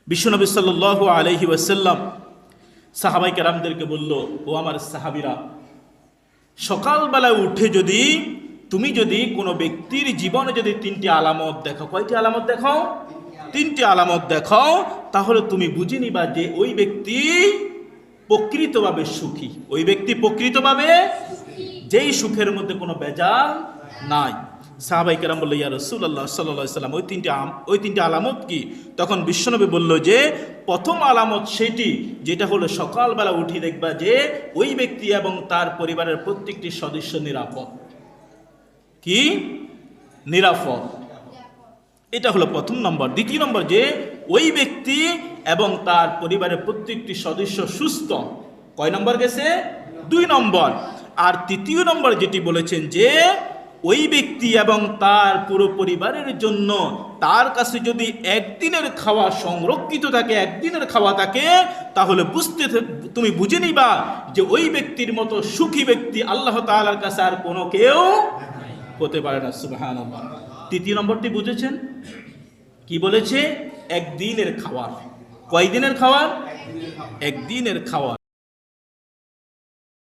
বিশ্বনবী সাল্লাল্লাহু আলাইহি ওয়াসাল্লাম সাহাবায়ে কেরামদেরকে বলল, ও আমার সাহাবীরা, সকালবেলায় উঠে তুমি যদি কোনো ব্যক্তির জীবনে যদি তিনটি আলামত দেখো, কয়টি আলামত দেখাও? তিনটি আলামত দেখাও, তাহলে তুমি বুঝে নিবা যে ওই ব্যক্তি প্রকৃতভাবে সুখী। ওই ব্যক্তি প্রকৃতভাবে যেই সুখের মধ্যে কোনো বেজাল নাই। সাহাবায়ে কেরাম বলল, ইয়া রাসূলুল্লাহ সাল্লাল্লাহু আলাইহি ওয়াসাল্লাম, ওই তিনটি আলামত কি? তখন বিশ্বনবী বলল যে প্রথম আলামত সেটি, যেটা হলো সকালবেলা উঠে দেখবা যে ওই ব্যক্তি এবং তার পরিবারের প্রত্যেকটি সদস্য নিরাপদ। কি? নিরাপদ। এটা হলো প্রথম নম্বর। দ্বিতীয় নম্বর, যে ওই ব্যক্তি এবং তার পরিবারের প্রত্যেকটি সদস্য সুস্থ। কয় নম্বর গেছে? 2 নম্বর। আর তৃতীয় নম্বর যেটি বলেছেন যে ওই ব্যক্তি এবং তার পুরো পরিবারের জন্য তার কাছে যদি একদিনের খাওয়া সংরক্ষিত থাকে, একদিনের খাওয়া থাকে, তাহলে তুমি বুঝে নিবা যে ওই ব্যক্তির মতো সুখী ব্যক্তি আল্লাহ তাআলার কাছে আর কোনো কেউ হতে পারে না। সুবহানাল্লাহ। তৃতীয় নম্বরটি বুঝেছেন? কি বলেছে? একদিনের খাওয়া। কয় দিনের খাওয়া? একদিনের খাওয়া।